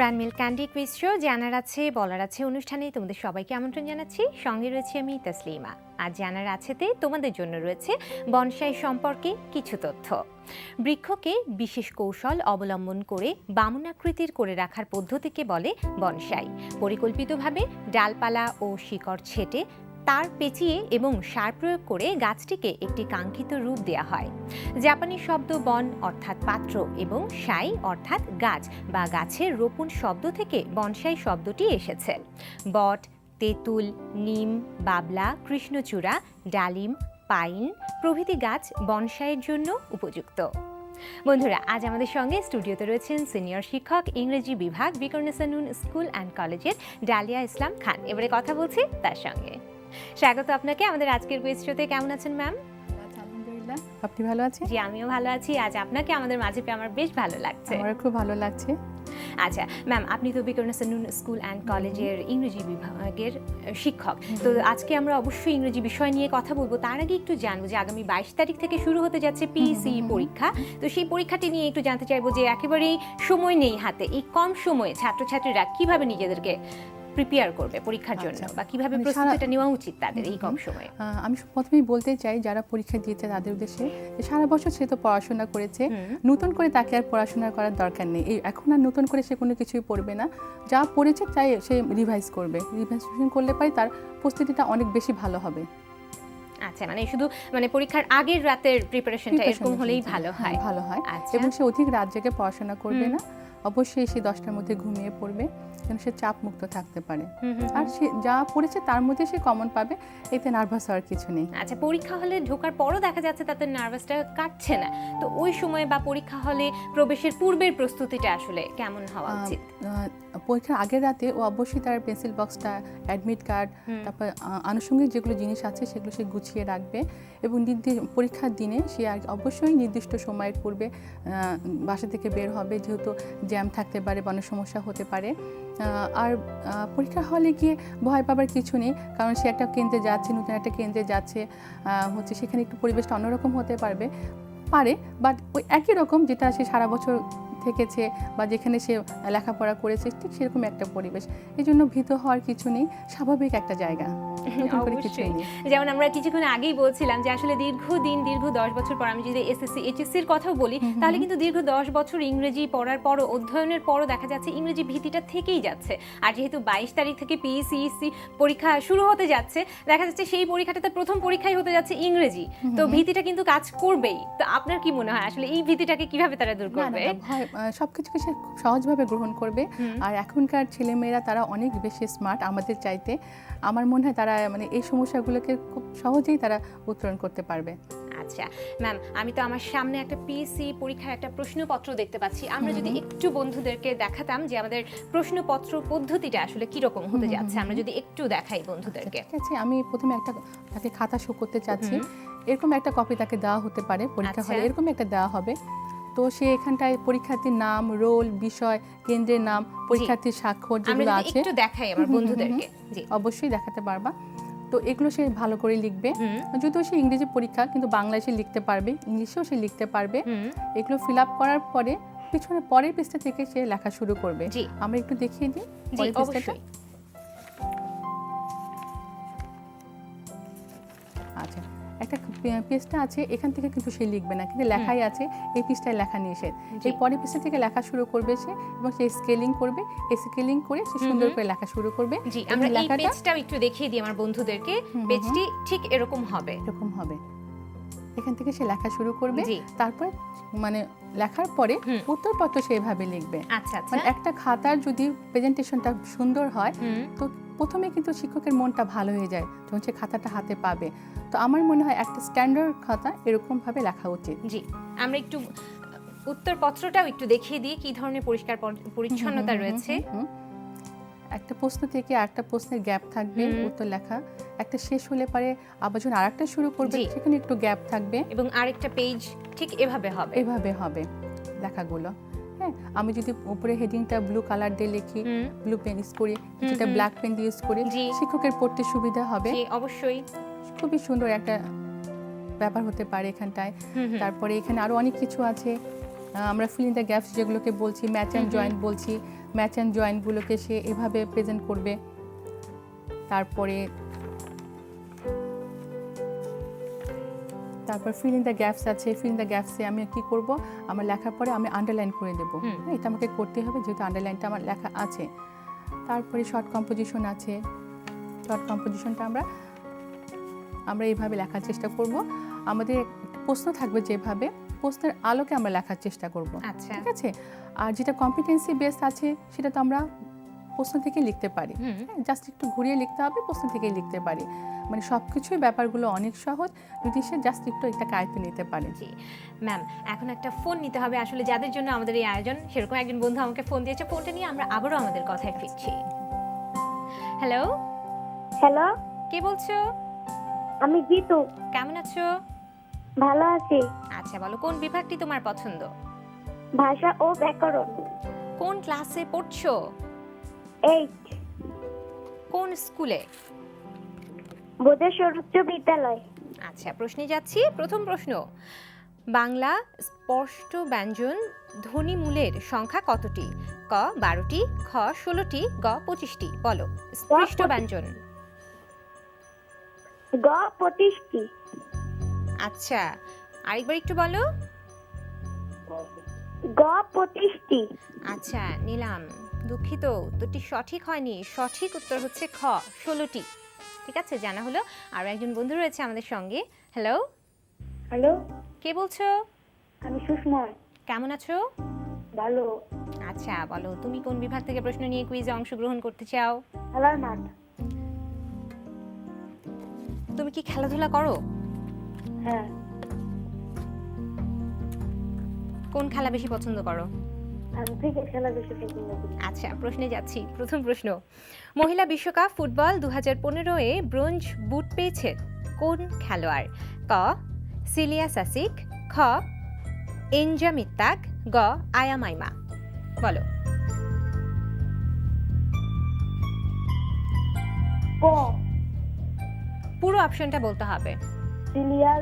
প্রাণমিল candy quiz show জানার আছে বলার আছে অনুষ্ঠানে তোমাদের সবাইকে আমন্ত্রণ জানাচ্ছি। সঙ্গে রয়েছে আমি তাসলিমা। আজ জানার আছেতে তোমাদের জন্য রয়েছে বনসাই সম্পর্কে কিছু তথ্য। বৃক্ষকে বিশেষ কৌশল অবলম্বন করে বামনাকৃতির করে রাখার পদ্ধতিকে বলে বনসাই। পরিকল্পিতভাবে ডালপালা ও শিকড় ছেটে তার পেঁচিয়ে এবং সার প্রয়োগ করে গাছটিকে একটি কাঙ্ক্ষিত রূপ দেওয়া হয়। জাপানি শব্দ বন অর্থাৎ পাত্র এবং সাই অর্থাৎ গাছ বা গাছের রোপণ শব্দ থেকে বনসাই শব্দটি এসেছে। বট, তেঁতুল, নিম, বাবলা, কৃষ্ণচূড়া, ডালিম, পাইন প্রভৃতি গাছ বনসাইয়ের জন্য উপযুক্ত। বন্ধুরা, আজ আমাদের সঙ্গে স্টুডিওতে রয়েছেন সিনিয়র শিক্ষক ইংরেজি বিভাগ বিকর্ণসানুন স্কুল অ্যান্ড কলেজের ডালিয়া ইসলাম খান। এবারে কথা বলছি তার সঙ্গে। স্বাগত আপনাকে আমাদের আজকের কুইজ শোতে। কেমন আছেন ম্যাম? আলহামদুলিল্লাহ, আপনি ভালো আছেন? জি, আমিও ভালো আছি। আজ আপনাকে আমাদের মাঝে পেয়ে আমার বেশ ভালো লাগছে। আমারও খুব ভালো লাগছে। আচ্ছা ম্যাম, আপনি তো বিকর্ণসানুন স্কুল অ্যান্ড কলেজের ইংরেজি বিভাগের শিক্ষক, তো আজকে আমরা অবশ্যই ইংরেজি বিষয় নিয়ে কথা বলবো। তার আগে একটু জানবো যে আগামী 22 তারিখ থেকে শুরু হতে যাচ্ছে পিইসি পরীক্ষা, তো সেই পরীক্ষাটি নিয়ে একটু জানতে চাইবো যে একেবারেই সময় নেই হাতে, এই কম সময়ে ছাত্রছাত্রীরা কিভাবে নিজেদেরকে প্রিপেয়ার করবে পরীক্ষার জন্য, বা কিভাবে প্রস্তুতিটা নেওয়া উচিত তাদের এই কম সময়ে? আমি প্রথমেই বলতে চাই যারা পরীক্ষা দিয়েছে তাদের উদ্দেশ্যে, সারা বছর সে তো পড়াশোনা করেছে, নতুন করে তাকে আর পড়াশোনা করার দরকার নেই। এখন আর নতুন করে সে কোনো কিছুই পড়বে না, যা পড়েছে তাই সে রিভাইজ করবে। রিভাইজেশন করলে পারে তার প্রস্তুতিটা অনেক বেশি ভালো হবে। আচ্ছা, মানে শুধু মানে পরীক্ষার আগের রাতের প্রিপারেশনটা এরকম হলেই ভালো হয়? ভালো হয়। আচ্ছা। এবং সে অধিক রাত জেগে পড়াশোনা করবে না, অবশ্যই সে 10টার মধ্যে ঘুমিয়ে পড়বে যেন সে চাপ মুক্ত থাকতে পারে। আর সে যা পড়েছে তার মধ্যে সে কমন পাবে, এতে নার্ভাস হওয়ার কিছু নেই। আচ্ছা, পরীক্ষা হলে ঢোকার পরও দেখা যাচ্ছে তাদের নার্ভাসটা কাটছে না, তো ওই সময় বা পরীক্ষা হলে প্রবেশের পূর্বের প্রস্তুতিটা আসলে কেমন হওয়া উচিত? পরীক্ষার আগের রাতে ও অবশ্যই তার পেন্সিল বক্সটা, অ্যাডমিট কার্ড, তারপর আনুষঙ্গিক যেগুলো জিনিস আছে সেগুলো সে গুছিয়ে রাখবে। এবং পরীক্ষার দিনে সে অবশ্যই নির্দিষ্ট সময়ের পূর্বে বাসা থেকে বের হবে, যেহেতু জ্যাম থাকতে পারে, অনেক সমস্যা হতে পারে। আর পরীক্ষা হলে গিয়ে ভয় পাবার কিছু নেই, কারণ সে একটা কেন্দ্রে যাচ্ছে, নতুন একটা কেন্দ্রে যাচ্ছে, সেখানে একটু পরিবেশটা অন্যরকম হতে পারে, বাট ওই একই রকম যেটা সে সারা বছর থেকেছে বা যেখানে সে লেখাপড়া করেছে ঠিক সেরকম একটা পরিবেশ। এই জন্য ভীত হওয়ার কিছু নেই, স্বাভাবিক একটা জায়গা। যেমন আমরা কিছুক্ষণ আগেই বলছিলাম যে আসলে দীর্ঘ 10 বছর পর, আমি যদি এসএসসি এইচএসসির কথাও বলি, তাহলে কিন্তু দীর্ঘ 10 বছর ইংরেজি পড়ার পরও, অধ্যয়নের পরও দেখা যাচ্ছে ইংরেজি ভীতিটা থেকেই যাচ্ছে। আর যেহেতু 22 তারিখ থেকে পিইসি পরীক্ষা শুরু হতে যাচ্ছে, দেখা যাচ্ছে সেই পরীক্ষাটাতে প্রথম পরীক্ষাই হতে যাচ্ছে ইংরেজি, তো ভীতিটা কিন্তু কাজ করবেই। তো আপনার কি মনে হয় আসলে এই ভীতিটাকে কিভাবে তারা দূর করবে? সবকিছুকে সে খুব সহজভাবে গ্রহণ করবে। আর এখনকার ছেলেমেয়েরা তারা অনেক বেশি স্মার্ট আমাদের চাইতে। আমার মনে হয় তারা মানে এই সমস্যাগুলোকে খুব সহজেই তারা উত্তরণ করতে পারবে। আচ্ছা ম্যাম, আমি তো আমার সামনে একটা পিএসসি পরীক্ষার একটা প্রশ্নপত্র দেখতে পাচ্ছি। আমরা যদি একটু বন্ধুদেরকে দেখাতাম যে আমাদের প্রশ্নপত্র পদ্ধতিটা আসলে কি রকম হতে যাচ্ছে, আমরা যদি একটু দেখাই বন্ধুদেরকে। ঠিক আছে, আমি প্রথমে একটা তাকে খাতা শো করতে চাচ্ছি। এরকম একটা কপি তাকে দেওয়া হতে পারে, পরীক্ষা হলে এরকম একটা দেওয়া হবে। তো সে এখানটায় পরীক্ষার্থীর নাম, রোল, বিষয়, কেন্দ্রের নাম, পরীক্ষার্থীর স্বাক্ষর যেগুলো আছে একটু দেখাই আমার বন্ধুদেরকে। জি, অবশ্যই দেখাতে পারবা। তো এগুলো সে ভালো করে লিখবে। যদিও সে ইংরেজি পরীক্ষা, কিন্তু বাংলায় সে লিখতে পারবে, ইংলিশেও সে লিখতে পারবে। এগুলো ফিল আপ করার পরে পিছনে পরের পৃষ্ঠা থেকে সে লেখা শুরু করবে। আমরা একটু দেখিয়ে দিই পরের পৃষ্ঠাটা। আচ্ছা, একটা পেজটা আছে, এখান থেকে কিন্তু সে লিখবে না, কিন্তু লেখাই আছে এই পৃষ্ঠায় লেখা নিষেধ। এই পরের পৃষ্ঠা থেকে লেখা শুরু করবে সে, এবং সে স্কেলিং করবে। এই স্কেলিং করে সে সুন্দর করে লেখা শুরু করবে। জি, আমরা এই পেজটাও একটু দেখিয়ে দিই আমার বন্ধুদেরকে। পেজটি ঠিক এরকম হবে। এখান থেকে সে লেখা শুরু করবে, তারপর মানে লেখার পরে উত্তরপত্র সেভাবে লিখবে। আচ্ছা আচ্ছা, মানে একটা খাতার যদি প্রেজেন্টেশনটা সুন্দর হয়, তো প্রথমে কিন্তু শিক্ষকের মনটা ভালো হয়ে যায় যখন সে খাতাটা হাতে পাবে। তো আমার মনে হয় একটা স্ট্যান্ডার্ড খাতা এরকম ভাবে লেখা উচিত। জি, আমরা একটু উত্তরপত্রটাও একটু দেখিয়ে দিই কি ধরনের পরিষ্কার পরিচ্ছন্নতা রয়েছে। একটা প্রশ্ন থেকে আরেকটা প্রশ্নের গ্যাপ থাকবে, উত্তর লেখা একটা শেষ হলে পরে আবার যখন আরেকটা শুরু করবে জি। সেখানে একটু গ্যাপ থাকবে, এবং আরেকটা পেজ ঠিক এভাবে হবে। এভাবে হবে লেখাগুলো। হ্যাঁ, আমি যদি উপরে হেডিংটা ব্লু কালার দিয়ে লিখি, ব্লু পেন ইউজ করি, যেটা ব্ল্যাক পেন দিয়ে ইউজ করি, জি। শিক্ষকের পড়তে সুবিধা হবে। জি, অবশ্যই। খুবই সুন্দর একটা ব্যাপার হতে পারে এখানটায়। তারপরে এখানে আরো অনেক কিছু আছে, আমরা ফিল ইন দ্য গ্যাপস যেগুলোকে বলছি, ম্যাচ অ্যান্ড জয়েন্ট বলছি, ম্যাচ অ্যান্ড জয়েন্টগুলোকে সে এভাবে প্রেজেন্ট করবে। তারপর ফিল ইন দ্য গ্যাপস আছে, ফিল ইন দ্য গ্যাপসে আমি কি করব, আমার লেখার পরে আমি আন্ডারলাইন করে দেব। এটা আমাকে করতে হবে যেহেতু আন্ডারলাইনটা আমার লেখা আছে। তারপরে শর্ট কম্পোজিশন আছে, শর্ট কম্পোজিশনটা আমরা এইভাবে লেখার চেষ্টা করব। আমাদের একটা প্রশ্ন থাকবে, যেভাবে প্রশ্নের আলোকে আমরা লেখার চেষ্টা করব। আচ্ছা। ঠিক আছে, আর যেটা কম্পিটেন্সি বেস আছে সেটা তো আমরা প্রশ্ন থেকে লিখতে পারি, জাস্ট একটু ঘুরিয়ে লিখতে হবে, প্রশ্ন থেকেই লিখতে পারি। মানে সব কিছুই ব্যাপারগুলো অনেক সহজ যদি সে জাস্ট একটু একটা আয়ত্তে নিতে পারে। জি ম্যাম, এখন একটা ফোন নিতে হবে আসলে, যাদের জন্য আমাদের এই আয়োজন সেরকম একজন বন্ধু আমাকে ফোন দিয়েছে, ফোনটা নিয়ে আমরা আবারও আমাদের কথায় ফিরছি। হ্যালো, হ্যালো, কে বলছো? আমি জিতু। কেমন আছো? ভালো আছি। আচ্ছা বলো, কোন বিভাগটি তোমার পছন্দ? ভাষা ও ব্যাকরণ। কোন ক্লাসে পড়ছো? 8, কোন স্কুলে? বোধেশ্বর উচ্চ বিদ্যালয়। আচ্ছা, প্রশ্নে যাচ্ছি। প্রথম প্রশ্ন, বাংলা স্পষ্ট ব্যঞ্জন ধ্বনিমূলের সংখ্যা কতটি? ক 12টি, খ 16টি, গ 25টি। বলো স্পষ্ট ব্যঞ্জন। গ 25টি। আচ্ছা, আরেকবার একটু বলো। গ 25টি। আচ্ছা নিলাম, দুঃখিত, উত্তরটি সঠিক হয়নি। সঠিক উত্তর হচ্ছে খ 16টি। ঠিক আছে, জানা হলো। আর একজন বন্ধু রয়েছে আমাদের সঙ্গে। হ্যালো, হ্যালো, কে বলছো? আমি সুষমা। কেমন আছো? ভালো। আচ্ছা বলো, তুমি কোন বিভাগ থেকে প্রশ্ন নিয়ে কুইজে অংশগ্রহণ করতে চাও? খেলার মাঠ। তুমি কি খেলাধুলা করো? হ্যাঁ। কোন খেলা বেশি পছন্দ করো? আমি ক্রিকেট খেলা বেশি পছন্দ করি। আচ্ছা, প্রশ্নে যাচ্ছি। প্রথম প্রশ্ন, মহিলা বিশ্বকাপ ফুটবল 2015-এ ব্রোঞ্জ বুট পেয়েছে কোন খেলোয়াড়? ক সিলিয়া সাসিক, খ এনজা মিত্তাক, গ আয়া মাইমা। বলো। ক পুরো অপশনটা বলতে হবে। সিলিয়ার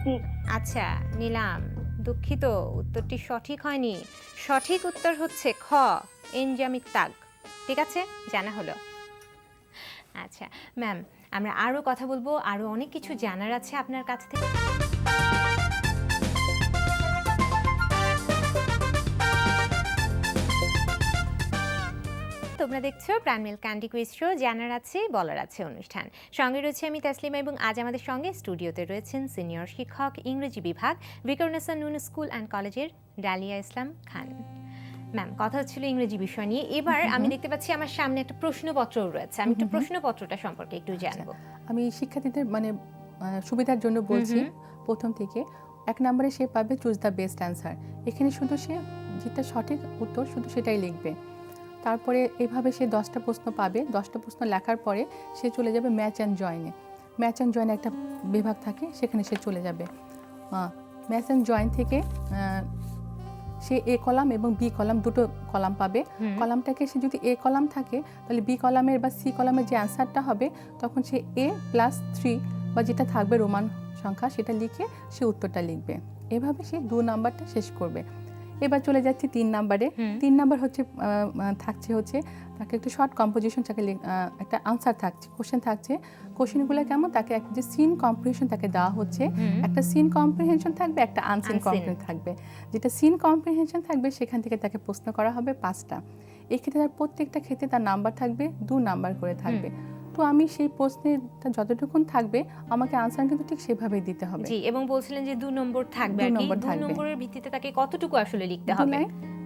সিক্স। আচ্ছা নিলাম, দুঃখিত, উত্তরটি সঠিক হয়নি। সঠিক উত্তর হচ্ছে খ এনজা মিত্তাক। ঠিক আছে, জানা হলো। আচ্ছা ম্যাম, আমরা আরও কথা বলবো, আরও অনেক কিছু জানার আছে আপনার কাছ থেকে। তোমরা দেখছো প্রাণমেল ক্যান্ডি কুইজ শো, জানার আছে বলার আছে অনুষ্ঠান। সঙ্গে রয়েছে আমি তাসলিমা, এবং আজ আমাদের সঙ্গে স্টুডিওতে রয়েছেন সিনিয়র শিক্ষক ইংরেজি বিভাগ ভিকারুন্নিসা নূন স্কুল অ্যান্ড কলেজের ডালিয়া ইসলাম খান। ম্যাম, কথা হচ্ছিল ইংরেজি বিষয় নিয়ে। এবার আমি দেখতে পাচ্ছি আমার সামনে একটা প্রশ্নপত্র রয়েছে, আমি একটু প্রশ্নপত্রটা সম্পর্কে একটু জানবো। আমি শিক্ষার্থীদের সুবিধার জন্য বলছি। প্রথম থেকে 1 নম্বরে সে পাবে চুজ দ্য বেস্ট অ্যান্সার। এখানে শুধু সে যেটা সঠিক উত্তর শুধু সেটাই লিখবে। তারপরে এভাবে সে 10টা প্রশ্ন পাবে। 10টা প্রশ্ন লেখার পরে সে চলে যাবে ম্যাচ অ্যান্ড জয়েনে। ম্যাচ অ্যান্ড জয়েনে একটা বিভাগ থাকে, সেখানে সে চলে যাবে। ম্যাচ অ্যান্ড জয়েন থেকে সে এ কলাম এবং বি কলাম দুটো কলাম পাবে। কলামটাকে সে যদি এ কলাম থাকে তাহলে বি কলামের বা সি কলামের যে অ্যান্সারটা হবে তখন সে A+3 বা যেটা থাকবে রোমান সংখ্যা সেটা লিখে সে উত্তরটা লিখবে। এভাবে সে 2 নাম্বারটা শেষ করবে। এবার চলে যাচ্ছে 3 নাম্বারে। 3 নাম্বার থাকছে তাকে একটু শর্ট কম্পোজিশন, তাকে একটা আনসার থাকছে, কোশ্চেন থাকছে। কোশ্চেনগুলো কেমন, তাকে একটা যে সিন কম্প্রিহেনশন তাকে দেওয়া হচ্ছে, একটা সিন কম্প্রিহেনশন থাকবে, একটা আনসিন কম্প্রিহেনশন থাকবে। যেটা সিন কম্প্রিহেনশন থাকবে সেখান থেকে তাকে প্রশ্ন করা হবে 5টা। এক্ষেত্রে তার প্রত্যেকটা ক্ষেত্রে তার নাম্বার থাকবে 2 নাম্বার করে থাকবে। তো আমি সেই প্রশ্নেরটা যতটুকুন থাকবে আমাকে আনসার কিন্তু ঠিক সেভাবেই দিতে হবে। জি, এবং বলছিলেন যে 2 নম্বর থাকবে, আর কি 2 নম্বরের ভিত্তিতে তাকে কতটুকু আসলে লিখতে হবে?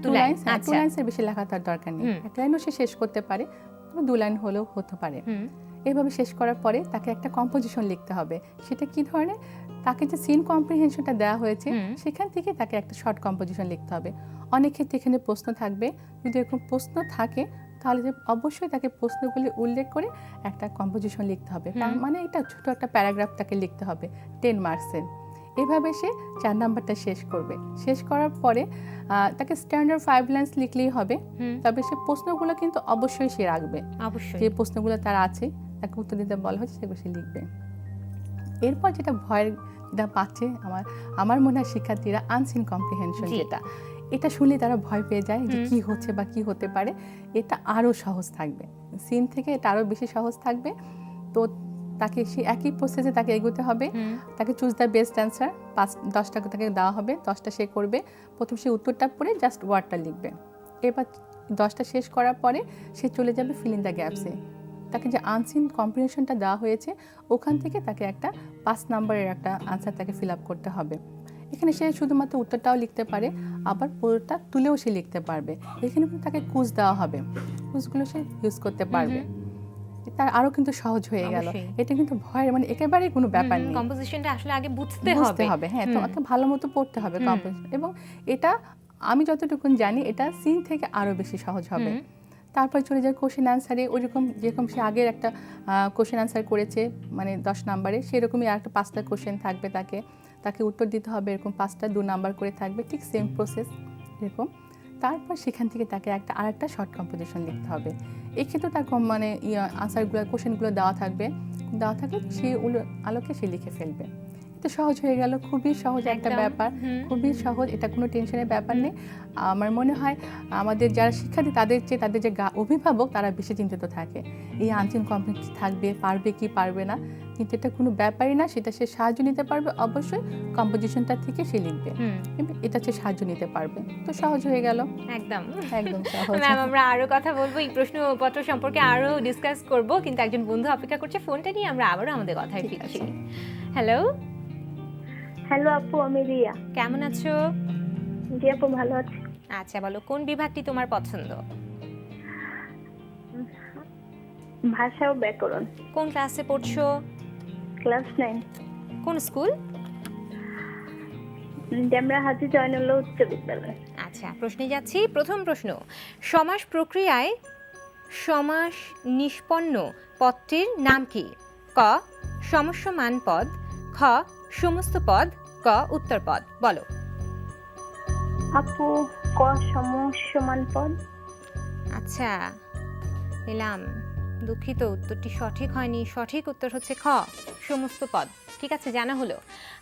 2 লাইনের বেশি লেখা তার দরকার নেই। 1 লাইনও সে শেষ করতে পারে, তবে 2 লাইন হলেও হতে পারে। এইভাবে শেষ করার পরে তাকে একটা কম্পোজিশন লিখতে হবে। সেটা কি ধরনের? তাকে যে সিন কম্প্রিহেনশনটা দেওয়া হয়েছে সেখান থেকে তাকে একটা শর্ট কম্পোজিশন লিখতে হবে। অনেক ক্ষেত্রে এখানে প্রশ্ন থাকবে, যদি এরকম প্রশ্ন থাকে তাহলে যে অবশ্যই তাকে প্রশ্নগুলি উল্লেখ করে একটা কম্পোজিশন লিখতে হবে। তার মানে এটা ছোট একটা প্যারাগ্রাফ তাকে লিখতে হবে 10 মার্কসের। এভাবে সে 4 নাম্বারটা শেষ করবে। শেষ করার পরে তাকে স্ট্যান্ডার্ড 5 লাইন্স লিখলেই হবে। তবে সে প্রশ্নগুলো কিন্তু অবশ্যই সে রাখবে, অবশ্যই। যে প্রশ্নগুলো তার আছে তাকে উত্তর দিতে বলা হচ্ছে সেগুলো সে লিখবে। এরপর যেটা ভয়ের যেটা পাচ্ছে আমার মনে হয় শিক্ষার্থীরা আনসিন কম্প্রিহেনশন, জি। এটা শুনলে তারা ভয় পেয়ে যায় যে কি হচ্ছে বা কি হতে পারে। এটা আরও সহজ থাকবে, সিন থেকে এটা আরও বেশি সহজ থাকবে। তো তাকে সে একই প্রসেসে তাকে এগোতে হবে। তাকে চুজ দ্য বেস্ট অ্যান্সার 10টা তাকে দেওয়া হবে, 10টা সে করবে। প্রথম সে উত্তরটা পড়ে জাস্ট ওয়ার্ডটা লিখবে। এবার 10টা শেষ করার পরে সে চলে যাবে ফিল ইন দ্য গ্যাপসে। তাকে যে আনসিন কম্প্রিহেনশনটা দেওয়া হয়েছে ওখান থেকে তাকে একটা 5 নাম্বারের একটা আনসার তাকে ফিল আপ করতে হবে। এখানে সে শুধুমাত্র উত্তরটাও লিখতে পারে, আবার পুরোটা তুলেও সে লিখতে পারবে। এখানে কিন্তু তাকে কুইজ দেওয়া হবে, কুইজগুলো সে ইউজ করতে পারবে। তার আরও কিন্তু সহজ হয়ে গেল। অবশ্যই। এটা কিন্তু ভয়ের মানে একেবারেই কোনো ব্যাপার নেই। কম্পোজিশনটা আসলে আগে বুঝতে বুঝতে হবে। হবে, হ্যাঁ, তোমাকে ভালো মতো পড়তে হবে কম্পোজিশন। এবং এটা আমি যতটুকু জানি এটা সিন থেকে আরও বেশি সহজ হবে। তারপর চলে যায় কোশ্চেন অ্যান্সারে। ওইরকম যেরকম সে আগের একটা কোশ্চেন অ্যান্সার করেছে মানে 10 নাম্বারে, সেরকমই আর একটা 5টা কোশ্চেন থাকবে, তাকে উত্তর দিতে হবে। এরকম 5টা 2 নাম্বার করে থাকবে, ঠিক সেম প্রসেস এরকম। তারপর সেখান থেকে তাকে আরেকটা শর্ট কম্পোজিশন লিখতে হবে। এক্ষেত্রে তার মানে আনসারগুলো কোশ্চেনগুলো দেওয়া থাকলে সে আলোকে সে লিখে ফেলবে। এটা সহজ হয়ে গেল, খুবই সহজ একটা একদম। ব্যাপার, খুবই সহজ। এটা কোনো টেনশনের ব্যাপার নেই। আমার মনে হয় আমাদের যারা শিক্ষার্থী তাদের যে অভিভাবক তারা বেশি চিন্তিত থাকে, এই আনসিন কম্প্রিহেনশন থাকবে, পারবে কি পারবে না। কিন্তু এটা কোনো ব্যাপারই না, সেটা সে সাহায্য নিতে পারবে। অবশ্যই কম্পোজিশনটা থেকে সে লিখবে, এটা সে সাহায্য নিতে পারবে। তো সহজ হয়ে গেল, একদম। একদম সহজ। ম্যাম, আমরা আরো কথা বলবো, এই প্রশ্নপত্র সম্পর্কে আরো ডিসকাস করব, কিন্তু একজন বন্ধু অপেক্ষা করছে, ফোনটা নিয়ে আমরা আবারও আমাদের কথায় ঠিক ফিরছি। আছে। হ্যালো, হ্যালো আপু, আমি রিয়া। কেমন আছো? জি আপু, ভালো আছি। আচ্ছা, বলো কোন বিভাগটি তোমার পছন্দ? ভাষা ও ব্যাকরণ, কোন ক্লাসে পড়ছো? ক্লাস 9, কোন স্কুল? ডেমরা হাজী জয়নুল্লাহ উচ্চ বিদ্যালয়। আচ্ছা, প্রশ্নে যাচ্ছি। প্রথম প্রশ্ন, সমাস প্রক্রিয়ায় সমাস নিষ্পন্ন পদটির নাম কি? ক সমস্যমান পদ, খ সমস্ত পদ, ক উত্তর পদ। বলো। আপু, ক সমস্যমান পদ। আচ্ছা, নিলাম, দুঃখিত, উত্তরটি সঠিক হয়নি। সঠিক উত্তর হচ্ছে খ সমস্ত পদ। ঠিক আছে, জানা হলো।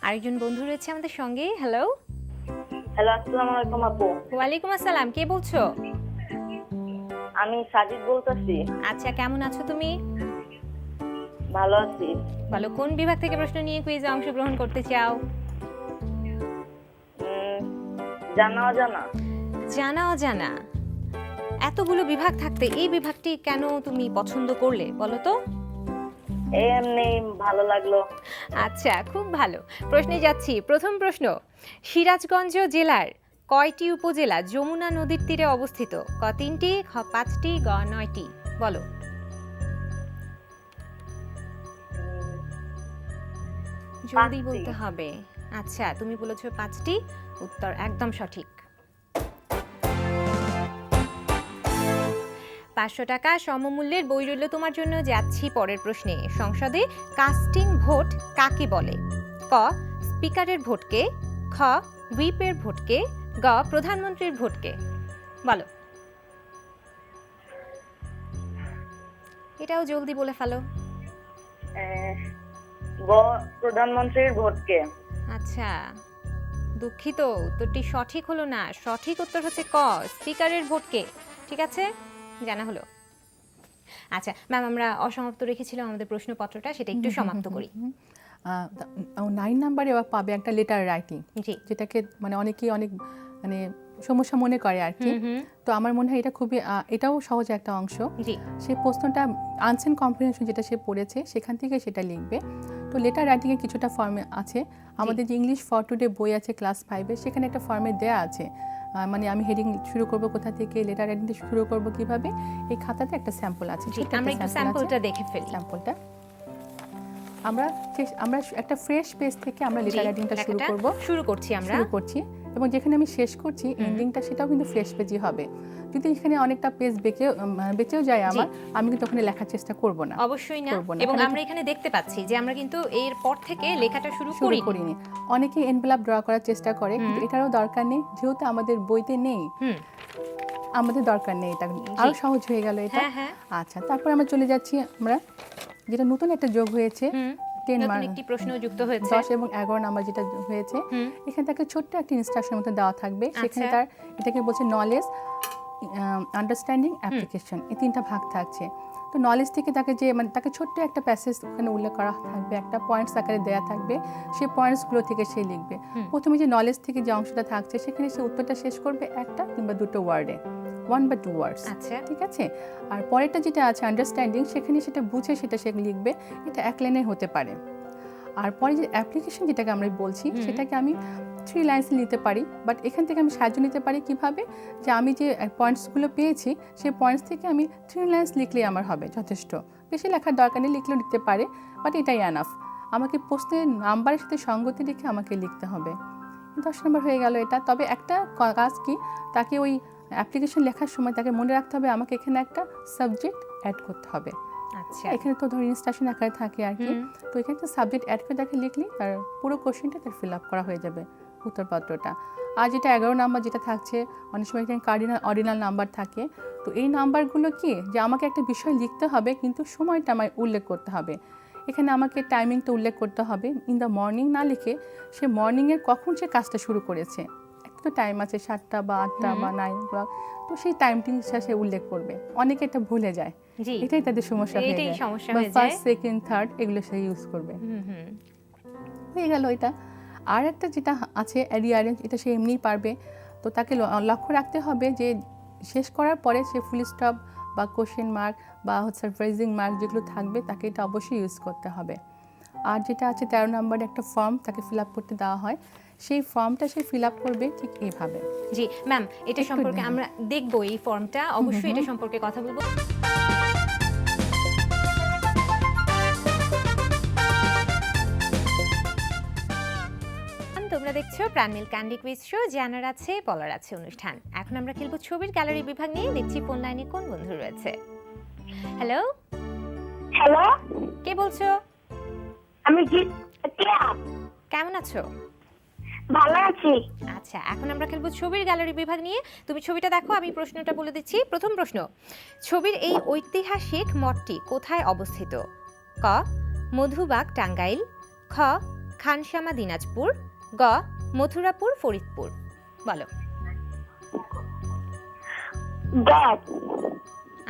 আরেকজন বন্ধু রয়েছে আমাদের সঙ্গে। হ্যালো। হ্যালো, আসসালামু আলাইকুম আপু। ওয়ালাইকুম আসসালাম, কে বলছো? আমি সাজিদ বলতেছি। আচ্ছা, কেমন আছো তুমি? ভালো আছি। বলো, কোন বিভাগ থেকে প্রশ্ন নিয়ে কুইজে অংশগ্রহণ করতে চাও? জানা অজানা। জানা অজানা, এতগুলো বিভাগ থাকতে এই বিভাগটি কেন তুমি পছন্দ করলে বলো তো? এমনি ভালো লাগলো। আচ্ছা, খুব ভালো। প্রশ্নে যাচ্ছি। প্রথম প্রশ্ন, সিরাজগঞ্জ জেলার কয়টি উপজেলা যমুনা নদীর তীরে অবস্থিত? ক 3টি, খ 5টি, গ 9টি। বলো। জলদি 5টি। বলতে হবে। আচ্ছা, তুমি বলেছো 5টি, উত্তর একদম সঠিক। 500 টাকা সমমূল্যের বই রইল তোমার জন্য। যাচ্ছি পরের প্রশ্নে। সংসদে কাস্টিং ভোট কাকে বলে? ক স্পিকারের ভোটকে, খ হুইপের ভোটকে, গ প্রধানমন্ত্রীর ভোটকে। বলো। এটাও জলদি বলে ফেলো। প্রধানমন্ত্রীর ভোটকে। আচ্ছা, দুঃখিত, উত্তরটি সঠিক হলো না। সঠিক উত্তর হচ্ছে ক স্পিকারের ভোটকে। ঠিক আছে, জানা হলো। আচ্ছা ম্যাম, আমরা অসমাপ্ত রেখেছিলাম আমাদের প্রশ্নপত্রটা, সেটা একটু সমাপ্ত করি। 9 নাম্বারে পাবে একটা লেটার রাইটিং, জি। যেটাকে মানে অনেকেই অনেক মানে সমস্যা মনে করে আর কি। তো আমার মনে হয় এটা খুবই এটাও সহজ একটা অংশ। জি। সেই প্রশ্নটা আনসিন কম্প্রিহেনশন যেটা সে পড়েছে সেখান থেকে সেটা লিখবে। তো লেটার রাইটিংয়ে কিছুটা ফর্মে আছে। আমাদের যে ইংলিশ ফর টুডে বই আছে ক্লাস 5-এ, সেখানে একটা ফর্মে দেয়া আছে, মানে আমি হেডিং শুরু করব কোথা থেকে, লেটার রাইটিং শুরু করব কিভাবে, এই খাতাতে একটা স্যাম্পল আছে। জি, আমরা একটু স্যাম্পলটা দেখে ফেলি। স্যাম্পলটা আমরা একটা ফ্রেশ পেজ থেকে আমরা লেটার রাইটিংটা শুরু করছি এবং যেখানে আমি শেষ করছি এন্ডিংটা, সেটাও কিন্তু ফ্রেশ পেজই হবে। যদি এখানে অনেকটা পেজ বেঁচেও যায় আমার, আমি কিন্তু ওখানে লেখার চেষ্টা করব না, অবশ্যই না। এবং আমরা এখানে দেখতে পাচ্ছি যে আমরা কিন্তু এর পর থেকে লেখাটা শুরু করিনি। অনেকে এনভেলপ ড্র করার চেষ্টা করে, কিন্তু এটারও দরকার নেই, যেহেতু আমাদের বইতে নেই, আমাদের দরকার নেই, এটা আরো সহজ হয়ে গেল এটা। আচ্ছা, তারপর আমরা চলে যাচ্ছি, আমরা যেটা নতুন একটা যোগ হয়েছে 10 মার্ক, একটি প্রশ্ন যুক্ত হয়েছে 10 এবং 11 নাম্বার যেটা হয়েছে, এখানে তাকে ছোট্ট একটা ইনস্ট্রাকশন মতো দেওয়া থাকবে। সেখানে তার এটাকে বলছে নলেজ, আন্ডারস্ট্যান্ডিং, অ্যাপ্লিকেশন, এই তিনটা ভাগ থাকছে। তো নলেজ থেকে তাকে যে মানে তাকে ছোট্ট একটা প্যাসেজ ওখানে উল্লেখ করা থাকবে, একটা পয়েন্টস আকারে দেওয়া থাকবে, সেই পয়েন্টসগুলো থেকে সে লিখবে। প্রথমে যে নলেজ থেকে যে অংশটা থাকছে, সেখানে সে উত্তরটা শেষ করবে একটা কিংবা দুটো ওয়ার্ডে, 1 বা 2 ওয়ার্ডস। আচ্ছা, ঠিক আছে। আর পরেরটা যেটা আছে আন্ডারস্ট্যান্ডিং, সেখানে সেটা বুঝে সেটা সে লিখবে, এটা 1 লাইনে হতে পারে। আর পরে যে অ্যাপ্লিকেশন যেটাকে আমরা বলছি, সেটাকে আমি 3 লাইন্স নিতে পারি, বাট এখান থেকে আমি সাহায্য নিতে পারি কিভাবে, যে আমি যে পয়েন্টসগুলো পেয়েছি সেই পয়েন্টস থেকে আমি 3 লাইন্স লিখলেই আমার হবে যথেষ্ট, বেশি লেখার দরকার নেই, লিখলেও লিখতে পারে, বাট এটাই এনাফ। আমাকে প্রশ্নের নাম্বারের সাথে সঙ্গতি রেখে আমাকে লিখতে হবে। 10 নম্বর হয়ে গেল এটা। তবে একটা কাজ কি, তাকে ওই অ্যাপ্লিকেশন লেখার সময় তাকে মনে রাখতে হবে আমাকে এখানে একটা সাবজেক্ট অ্যাড করতে হবে। আচ্ছা, এখানে তো ধর ইনস্ট্রাকশন আকারে থাকে আর কি, তো এখানে একটা সাবজেক্ট অ্যাড করে তাকে লিখলেই তার পুরো কোশ্চেনটা তার ফিল আপ করা হয়ে যাবে, উত্তরপত্রটা। আর যেটা 11 নাম্বার যেটা থাকছে, অনেক সময় এখানে কার্ডিনাল অর্ডিনাল নাম্বার থাকে। তো এই নাম্বারগুলো কি, যে আমাকে একটা বিষয় লিখতে হবে, কিন্তু সময়টা আমায় উল্লেখ করতে হবে। এখানে আমাকে টাইমিংটা উল্লেখ করতে হবে। ইন দ্য মর্নিং না লিখে সে মর্নিংয়ের কখন সে কাজটা শুরু করেছে, একটা তো টাইম আছে 7টা বা 8টা বা 9 o'clock, তো সেই টাইমটি সে উল্লেখ করবে। অনেকে এটা ভুলে যায়, এটাই তাদের সমস্যা হয়ে যায়। ফার্স্ট, সেকেন্ড, থার্ড এগুলো সে ইউজ করবে। হয়ে গেল এটা। আর একটা যেটা আছে রিঅ্যারেঞ্জ, এটা সে এমনিই পারবে। তো তাকে লক্ষ্য রাখতে হবে যে শেষ করার পরে সে ফুল স্টপ বা কোশ্চেন মার্ক বা ফ্রেজিং মার্ক যেগুলো থাকবে, তাকে এটা অবশ্যই ইউজ করতে হবে। আর যেটা আছে 13 নম্বরে একটা ফর্ম তাকে ফিল আপ করতে দেওয়া হয়, সেই ফর্মটা সে ফিল আপ করবে ঠিক এইভাবে। জি ম্যাম, এটা সম্পর্কে আমরা দেখবো, এই ফর্মটা অবশ্যই এটা সম্পর্কে কথা বলবো। তোমরা দেখছো প্রাণমিল ক্যান্ডি কুইজ শো, জানার আছে বলার আছে অনুষ্ঠান। এখন আমরা খেলবো ছবির গ্যালারি বিভাগ নিয়ে। দেখছি ফোন লাইনে কোন বন্ধু রয়েছে। হ্যালো, হ্যালো, কে বলছো? আমি কেমন আছো? ভালো আছি। আচ্ছা, এখন আমরা খেলবো ছবির গ্যালারি বিভাগ নিয়ে। তুমি ছবিটা দেখো, আমি প্রশ্নটা বলে দিচ্ছি। প্রথম প্রশ্ন, ছবির এই ঐতিহাসিক মঠটি কোথায় অবস্থিত? ক, মধুবাগ টাঙ্গাইল, খ, খানসামা দিনাজপুর, গ, মথুরাপুর ফরিদপুর। বলো।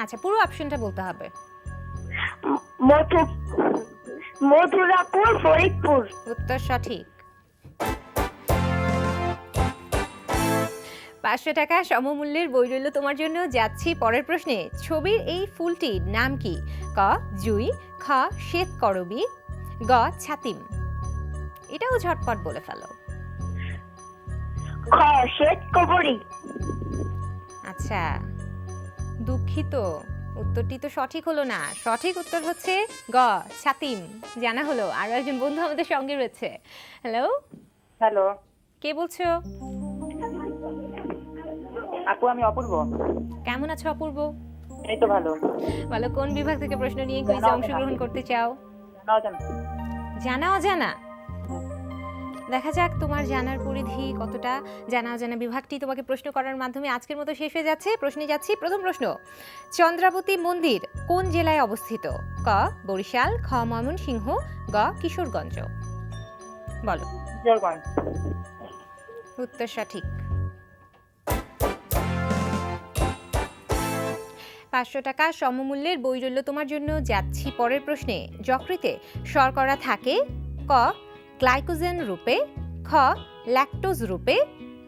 আচ্ছা, পুরো অপশনটা বলতে হবে। মথুরাপুর ফরিদপুর। উত্তর সঠিক। 500 টাকা সমমূল্যের বই রইল তোমার জন্য। যাচ্ছি পরের প্রশ্নে। ছবির এই ফুলটির নাম কি? ক, জুই, খ, শ্বেত করবী, গ, ছাতিম। এটাও ঝটপট বলে ফেলো। খ, শ্বেত করবী। আচ্ছা, দুঃখিত, উত্তরটি তো সঠিক হলো না। সঠিক উত্তর হচ্ছে গ, ছাতিম। জানা হলো। আরো একজন বন্ধু আমাদের সঙ্গে রয়েছে। হ্যালো, হ্যালো, কে বলছো? আপু আমি অপূর্ব। কেমন আছো অপূর্ব? এই তো ভালো। বলো, কোন বিভাগ থেকে প্রশ্ন নিয়ে কুইজে অংশগ্রহণ করতে চাও? জানা অজানা। দেখা যাক তোমার জানার পরিধি কতটা। জানা অজানা বিভাগটি তোমাকে প্রশ্ন করার মাধ্যমে আজকের মতো শেষ হয়ে যাচ্ছে। প্রশ্নে যাচ্ছি। প্রথম প্রশ্ন, চন্দ্রাবতী মন্দির কোন জেলায় অবস্থিত? ক, বরিশাল, খ, ময়মনসিংহ, গ, কিশোরগঞ্জ। বলো। উত্তর সঠিক। 500 টাকা সমমূল্যের বই রইল তোমার জন্য। যাচ্ছি পরের প্রশ্নে। যকৃতে শর্করা থাকে? ক, গ্লাইকোজেন রূপে, খ, ল্যাকটোজ রূপে,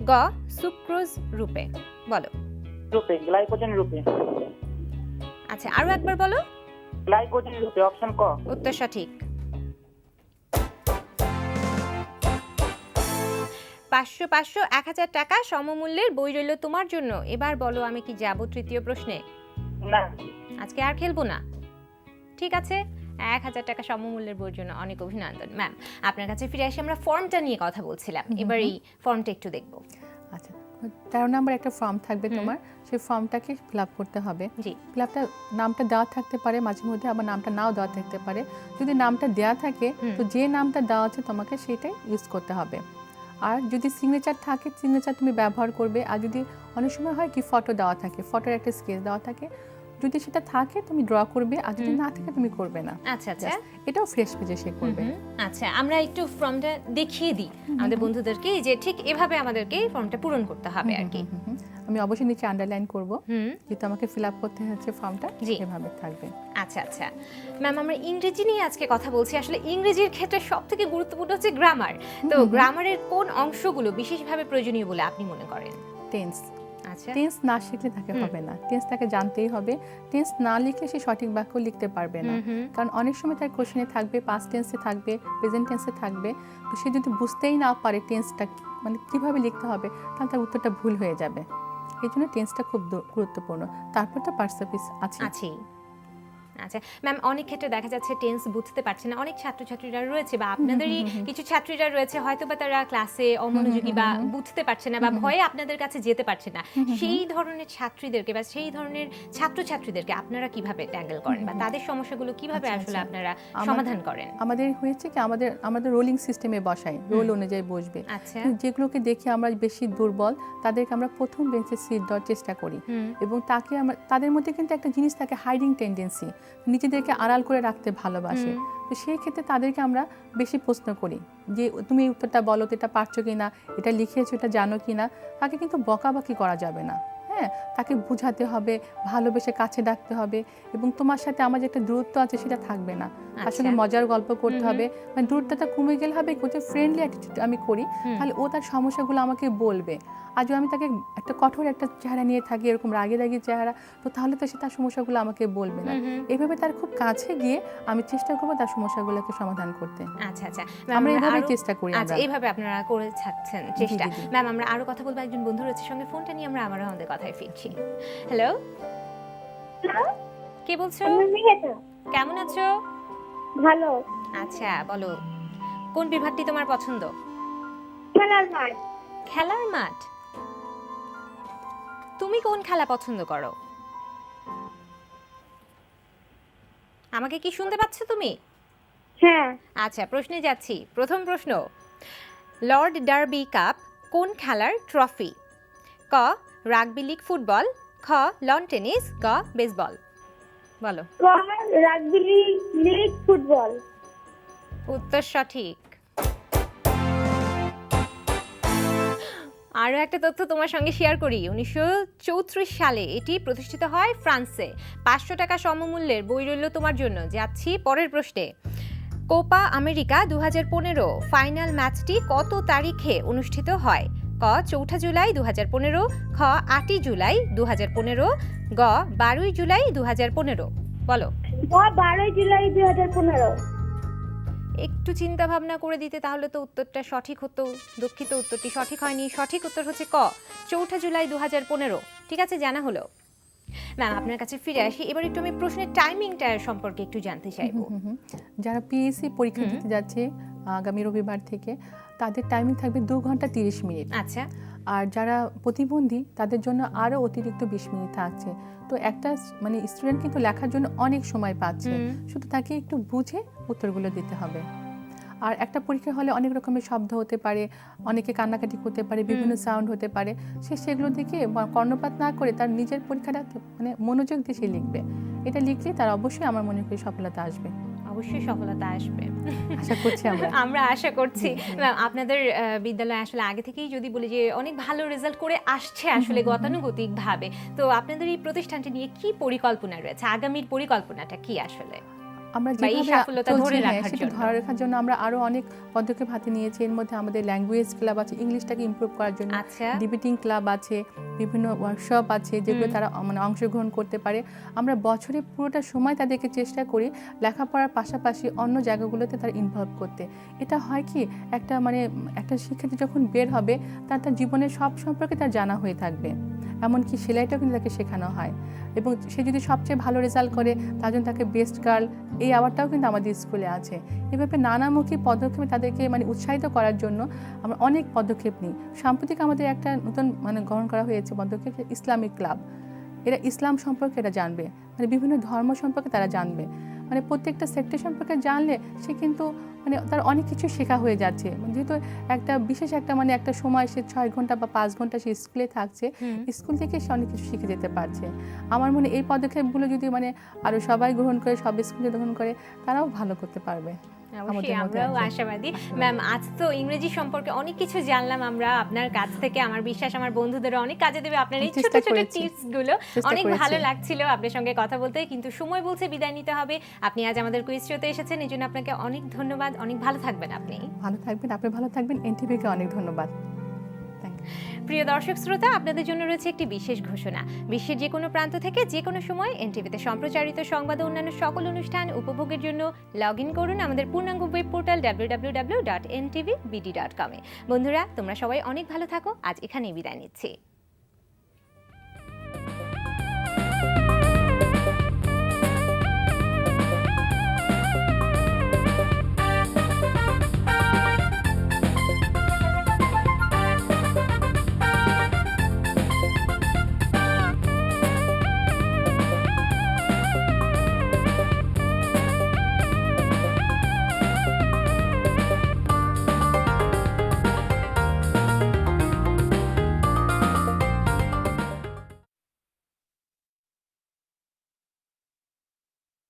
গ, সুক্রোজ রূপে। বলো। রূপে, গ্লাইকোজেন রূপে। আচ্ছা, আরো একবার বলো। গ্লাইকোজেন রূপে, অপশন ক। উত্তর সঠিক। 500 500 1000 টাকা সমমূল্যের বই রইল তোমার জন্য। এবার বলো আমি কি যাব তৃতীয় প্রশ্নে? না। আজকে আর খেলবো না, ঠিক আছে? 1000 টাকা সমমূল্যের বইয়ের জন্য অনেক অভিনন্দন। ম্যাম, আপনার কাছে ফিরে আসি, আমরা ফর্মটা নিয়ে কথা বলছিলাম, এবার এই ফর্মটা একটু দেখবো। আচ্ছা, 13 নম্বর একটা ফর্ম থাকবে তোমার, সেই ফর্মটাকে ফিল আপ করতে হবে। জি। ফিল আপটা নামটা দেওয়া থাকতে পারে মাঝে মধ্যে, আবার নামটা নাও দেওয়া থাকতে পারে। যদি নামটা দেওয়া থাকে তো যে নামটা দেওয়া আছে তোমাকে সেটাই ইউজ করতে হবে। আর যদি সিগনেচার থাকে সিগনেচার তুমি ব্যবহার করবে। আর যদি অনেক সময় হয় কি ফটো দেওয়া থাকে, ফটোর একটা স্কেচ দেওয়া থাকে, যদি সেটা থাকে তুমি ড্র করবে, আর যদি না থাকে তুমি করবে না। আচ্ছা আচ্ছা। এটাও ফ্রেশ পেজে সে করবে। আচ্ছা, আমরা একটু ফর্মটা দেখিয়ে দিই আমাদের বন্ধুদেরকে যে ঠিক এভাবে আমাদেরকে ফর্মটা পূরণ করতে হবে আর কি। আমি অবশ্যই নিচে আন্ডারলাইন করব, যেহেতু আমাকে ফিল আপ করতে হচ্ছে ফর্মটা, জি। এভাবে থাকবে। আচ্ছা আচ্ছা ম্যাম, আমরা ইংরেজি নিয়ে আজকে কথা বলছি। আসলে ইংরেজির ক্ষেত্রে সবথেকে গুরুত্বপূর্ণ হচ্ছে গ্রামার। তো গ্রামারের কোন অংশগুলো বিশেষভাবে প্রয়োজনীয় বলে আপনি মনে করেন? টেন্স। আচ্ছা। টেন্স না শিখলে তাকে হবে না, টেন্স তাকে জানতেই হবে। টেন্স না লিখলে সে সঠিক বাক্য লিখতে পারবে না। কারণ অনেক সময় তার কোশ্চেনে থাকবে পাস্ট টেন্সে থাকবে, প্রেজেন্ট টেন্সে থাকবে, তো সে যদি বুঝতেই না পারে টেন্সটা মানে কিভাবে লিখতে হবে, তাহলে তার উত্তরটা ভুল হয়ে যাবে। এই জন্য টেন্সটা খুব গুরুত্বপূর্ণ। তারপর তো পার্সেপিস আছে। আচ্ছা ম্যাম, অনেক ক্ষেত্রে দেখা যাচ্ছে টেন্স বুঝতে পারছে না অনেক ছাত্রছাত্রীরা রয়েছে, বা আপনাদেরই কিছু ছাত্রীরা রয়েছে, হয়তো বা তারা ক্লাসে অমনোযোগী বা বুঝতে পারছে না বা ভয়ে আপনাদের কাছে যেতে পারছে না। সেই ধরনের ছাত্রীদেরকে বা সেই ধরনের ছাত্রছাত্রীদেরকে আপনারা কিভাবে ট্যাঙ্গেল করেন বা তাদের সমস্যাগুলো কিভাবে আসলে আপনারা সমাধান করেন? আমাদের হয়েছে কি আমাদের রোলিং সিস্টেমে বসাই, রোল অনুযায়ী বসবে। আচ্ছা। যেগুলোকে দেখে আমরা বেশি দুর্বল তাদেরকে আমরা প্রথম বেঞ্চে সিট দেওয়ার চেষ্টা করি, এবং তাকে আমরা তাদের মধ্যে কিন্তু একটা জিনিস থাকে হাইডিং টেন্ডেন্সি, নিজেদেরকে আড়াল করে রাখতে ভালোবাসে। তো সেই ক্ষেত্রে তাদেরকে আমরা বেশি প্রশ্ন করি যে তুমি এই উত্তরটা বলো তো, এটা পারছো কিনা, এটা লিখিয়েছো, এটা জানো কিনা। তাকে কিন্তু বকাবকি করা যাবে না, হ্যাঁ, তাকে বুঝাতে হবে, ভালোবেসে কাছে ডাকতে হবে, এবং তোমার সাথে আমার যে একটা দূরত্ব আছে সেটা থাকবে না, আসলে মজার গল্প করতে হবে। মানে দূরত্বটা কমে গেলে হবে যে ফ্রেন্ডলি অ্যাটিটিউড আমি করি, তাহলে ও তার সমস্যাগুলো আমাকে বলবে। আর যদি আমি তাকে একটা কঠোর একটা চেহারা নিয়ে থাকি, এরকম রাগে রাগি চেহারা, তো তাহলে তো সে তার সমস্যাগুলো আমাকে বলবে না। এইভাবে তার খুব কাছে গিয়ে আমি চেষ্টা করবো তার সমস্যাগুলোকে সমাধান করতে। আচ্ছা আচ্ছা, আমরা এইভাবে চেষ্টা করি। আচ্ছা, এইভাবে আপনারা করে থাকছেন চেষ্টা। ম্যাম, আমরা আরো কথা বলবো, একজন বন্ধু রয়েছে সঙ্গে, ফোনটা নিয়ে আমরা আবারও আমাদের কথায় ফিরছি। হ্যালো, কে বলছো? কেমন আছো? ভালো। আচ্ছা, বলো কোন বিভাগটি তোমার পছন্দ? খেলার মাঠ। খেলার মাঠ? তুমি কোন খেলা পছন্দ করো? আমাকে কি শুনতে পাচ্ছ তুমি? হ্যাঁ। আচ্ছা, প্রশ্নে যাচ্ছি। প্রথম প্রশ্ন, লর্ড ডার্বি কাপ কোন খেলার ট্রফি? ক রাগবি লিগ ফুটবল, খ লন টেনিস, গ বেসবল। বলো। Rugby league football. উত্তর সঠিক। আরও একটা তথ্য তোমার সঙ্গে শেয়ার করি। 1934 সালে এটি প্রতিষ্ঠিত হয় ফ্রান্সে। 500 টাকা সমমূল্যের বই রইল তোমার জন্য। যাচ্ছি পরের প্রশ্নে। কোপা আমেরিকা 2015 ফাইনাল ম্যাচটি কত তারিখে অনুষ্ঠিত হয়? ক 4 জুলাই 2015, খ 8 জুলাই 2015, গ 12 জুলাই 2015। বলো। 12 জুলাই 2015। একটু চিন্তা ভাবনা করে দিতে তাহলে তো উত্তরটা সঠিক হতো। দুঃখিত, উত্তরটি সঠিক হয়নি। সঠিক উত্তর হচ্ছে ক 4 জুলাই 2015। ঠিক আছে, জানা হলো। ম্যাম, আপনার কাছে ফিরে আসি। এবার একটু আমি প্রশ্নের টাইমিংটা সম্পর্কে একটু জানতে চাইবো। যারা পিএসসি পরীক্ষা দিতে যাচ্ছে আগামী রবিবার থেকে, তাদের টাইমিং থাকবে 2 ঘন্টা 30 মিনিট। আচ্ছা। আর যারা প্রতিবন্ধী তাদের জন্য আরও অতিরিক্ত 20 মিনিট থাকছে। তো একটা মানে স্টুডেন্ট কিন্তু লেখার জন্য অনেক সময় পাচ্ছে, শুধু তাকে একটু বুঝে উত্তরগুলো দিতে হবে। আর একটা পরীক্ষা হলে অনেক রকমের শব্দ হতে পারে, অনেকে কান্নাকাটি করতে পারে, বিভিন্ন সাউন্ড হতে পারে। সেগুলো দেখে কর্ণপাত না করে তার নিজের পরীক্ষাটা মানে মনোযোগ দিয়ে সে লিখবে। এটা লিখলে তার অবশ্যই আমার মনে করি সফলতা আসবে। অবশ্যই সফলতা আসবে, আশা করছি আমরা আশা করছি। ম্যাম, আপনাদের বিদ্যালয়ে আসলে আগে থেকেই যদি বলি যে অনেক ভালো রেজাল্ট করে আসছে আসলে গতানুগতিকভাবে। তো আপনাদের এই প্রতিষ্ঠানটি নিয়ে কি পরিকল্পনা রয়েছে? আগামীর পরিকল্পনাটা কি আসলে? আমরা বা এই যেভাবে সাফল্যতা চলছি, ধরে হ্যাঁ, রাখার সেটা জন্য? ধরে রাখার জন্য আমরা আরো অনেক পদক্ষেপ হাতে নিয়েছি। এর মধ্যে আমাদের ল্যাঙ্গুয়েজ ক্লাব আছে, ইংলিশটাকে ইমপ্রুভ করার জন্য আচ্ছা। ডিবেটিং ক্লাব আছে, বিভিন্ন ওয়ার্কশপ আছে যেগুলো তারা মানে অংশগ্রহণ করতে পারে। আমরা বছরে পুরোটা সময় তাদেরকে চেষ্টা করি লেখাপড়ার পাশাপাশি অন্য জায়গাগুলোতে তারা ইনভলভ করতে। এটা হয় কি, একটা মানে একটা শিক্ষার্থী যখন বের হবে তার জীবনের সব সম্পর্কে তার জানা হয়ে থাকবে। এমনকি সেলাইটাও কিন্তু তাকে শেখানো হয়, এবং সে যদি সবচেয়ে ভালো রেজাল্ট করে তার জন্য তাকে বেস্ট গার্ল এই অ্যাওয়ার্ডটাও কিন্তু আমাদের স্কুলে আছে। এভাবে নানামুখী পদক্ষেপে তাদেরকে মানে উৎসাহিত করার জন্য আমরা অনেক পদক্ষেপ নিই। সাম্প্রতিক আমাদের একটা নতুন মানে গ্রহণ করা হয়েছে পদক্ষেপ, ইসলামিক ক্লাব। এরা ইসলাম সম্পর্কে এরা জানবে, মানে বিভিন্ন ধর্ম সম্পর্কে তারা জানবে, মানে প্রত্যেকটা সেক্টর সম্পর্কে জানলে সে কিন্তু মানে তার অনেক কিছু শেখা হয়ে যাচ্ছে। যেহেতু একটা বিশেষ একটা মানে একটা সময় সে 6 ঘন্টা বা 5 ঘন্টা সে স্কুলে থাকছে, স্কুল থেকে সে অনেক কিছু শিখে যেতে পারছে। আমার মনে হয় এই পদক্ষেপগুলো যদি মানে আরো সবাই গ্রহণ করে, সব স্কুলে গ্রহণ করে, তারাও ভালো করতে পারবে। অবশ্যই আমরাও আশাবাদী। ম্যাম, আজ তো ইংরেজি সম্পর্কে অনেক কিছু জানলাম আমরা আপনার কাছ থেকে। আমার বিশ্বাস আমার বন্ধুদেরও অনেক কাজে দেবে আপনার এই ছোট চেষ্টা ছোট করেছি। টিপস গুলো। চেষ্টা অনেক করেছি। ভালো লাগছিল আপনার সঙ্গে কথা বলতে, কিন্তু সময় বলছে বিদায় নিতে হবে। আপনি আজ আমাদের কুইজ শোতে এসেছেন, এই জন্য আপনাকে অনেক ধন্যবাদ। অনেক ভালো থাকবেন আপনি। ভালো থাকবেন, আপনি ভালো থাকবেন। এনটিভিকে অনেক ধন্যবাদ। প্রিয় দর্শক শ্রোতা, আপনাদের জন্য রয়েছে একটি বিশেষ ঘোষণা। বিশ্বের যে কোনো প্রান্ত থেকে যে কোনো সময় এনটিভিতে সম্প্রচারিত সংবাদ ও অন্যান্য সকল অনুষ্ঠান উপভোগের জন্য লগ ইন করুন আমাদের পূর্ণাঙ্গ ওয়েব পোর্টাল www.ntvbd.com এ। বন্ধুরা, তোমরা সবাই অনেক ভালো থাকো। আজ এখানেই বিদায় নিচ্ছি।